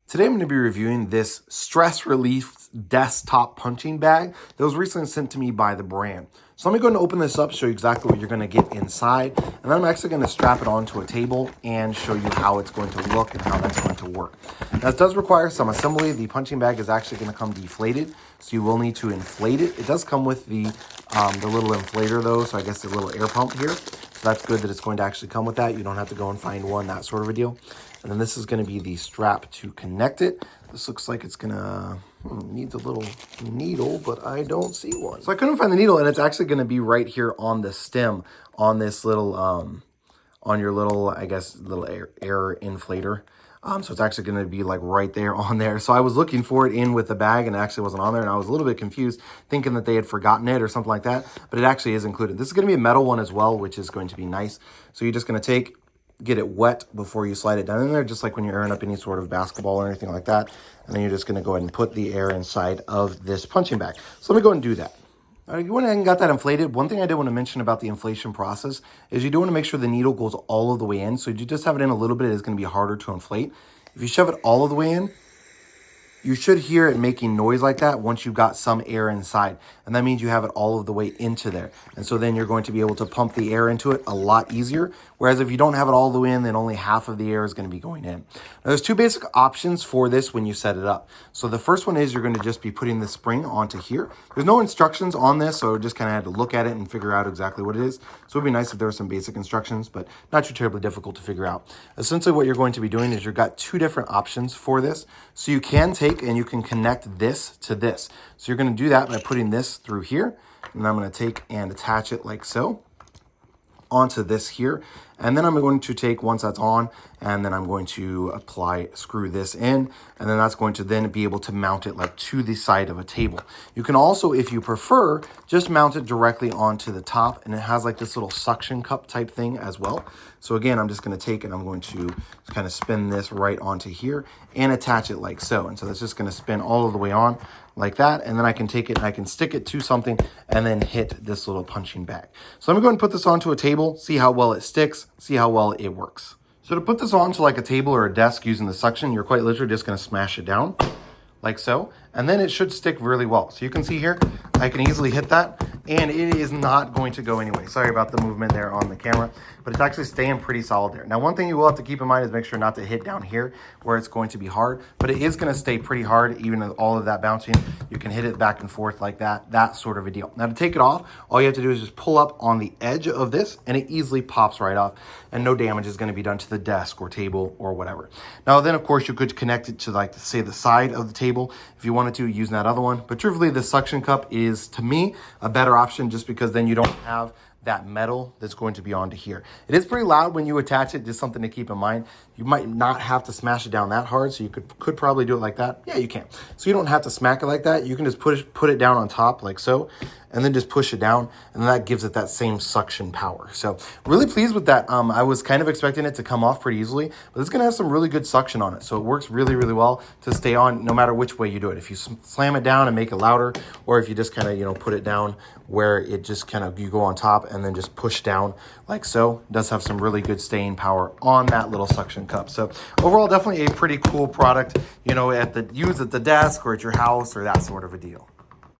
Today I'm going to be reviewing this stress relief desktop punching bag that was recently sent to me by the brand. So let me go and open this up, show you exactly what you're going to get inside, and then I'm actually going to strap it onto a table and show you how it's going to look and how that's going to work. Now, it does require some assembly. The punching bag is actually going to come deflated, so you will need to inflate it. It does come with the little inflator though, so I guess the little air pump here. So that's good that it's going to actually come with that. You don't have to go and find one, that sort of a deal. And then this is going to be the strap to connect it. This looks like it's going to needs a little needle, but I don't see one. So I couldn't find the needle, and it's actually going to be right here on the stem on this little, on your little, I guess, little air inflator. So it's actually going to be like right there on there. So I was looking for it in with the bag and it actually wasn't on there. And I was a little bit confused thinking that they had forgotten it or something like that, but it actually is included. This is going to be a metal one as well, which is going to be nice. So you're just going to get it wet before you slide it down in there, just like when you're airing up any sort of basketball or anything like that. And then you're just going to go ahead and put the air inside of this punching bag. So let me go and do that. All right, you went ahead and got that inflated. One thing I did want to mention about the inflation process is you do want to make sure the needle goes all of the way in. So if you just have it in a little bit, it's going to be harder to inflate. If you shove it all of the way in, you should hear it making noise like that once you've got some air inside. And that means you have it all of the way into there. And so then you're going to be able to pump the air into it a lot easier. Whereas if you don't have it all the way in, then only half of the air is going to be going in. Now, there's two basic options for this when you set it up. So the first one is you're going to just be putting the spring onto here. There's no instructions on this, so just kind of had to look at it and figure out exactly what it is. So it'd be nice if there were some basic instructions, but not too terribly difficult to figure out. Essentially what you're going to be doing is you've got two different options for this. So you can take and you can connect this to this. So you're going to do that by putting this through here. And I'm going to take and attach it like so onto this here. And then I'm going to take, once that's on, and then I'm going to screw this in, and then that's going to then be able to mount it like to the side of a table. You can also, if you prefer, just mount it directly onto the top, and it has like this little suction cup type thing as well. So again, I'm just going to take and I'm going to kind of spin this right onto here and attach it like so. And so that's just going to spin all of the way on like that. And then I can take it and I can stick it to something and then hit this little punching bag. So let me go ahead and put this onto a table, see how well it sticks, see how well it works. So to put this onto like a table or a desk using the suction, you're quite literally just going to smash it down like so, and then it should stick really well. So you can see here, I can easily hit that and it is not going to go anyway. Sorry about the movement there on the camera, but it's actually staying pretty solid there. Now, one thing you will have to keep in mind is make sure not to hit down here where it's going to be hard, but it is going to stay pretty hard even with all of that bouncing. You can hit it back and forth like that sort of a deal. Now to take it off, all you have to do is just pull up on the edge of this and it easily pops right off and no damage is going to be done to the desk or table or whatever. Now then, of course, you could connect it to like, say, the side of the table if you wanted to, using that other one. But truthfully, the suction cup is, to me, a better option just because then you don't have that metal that's going to be onto here. It is pretty loud when you attach it, just something to keep in mind. You might not have to smash it down that hard, so you could probably do it like that. Yeah, you can. So you don't have to smack it like that. You can just put it down on top like so, and then just push it down, and that gives it that same suction power. So really pleased with that. I was kind of expecting it to come off pretty easily, but it's gonna have some really good suction on it. So it works really, really well to stay on no matter which way you do it. If you slam it down and make it louder, or if you just kind of, put it down where it just kind of, you go on top and then just push down like so, it does have some really good staying power on that little suction cup. So overall, definitely a pretty cool product, use at the desk or at your house or that sort of a deal.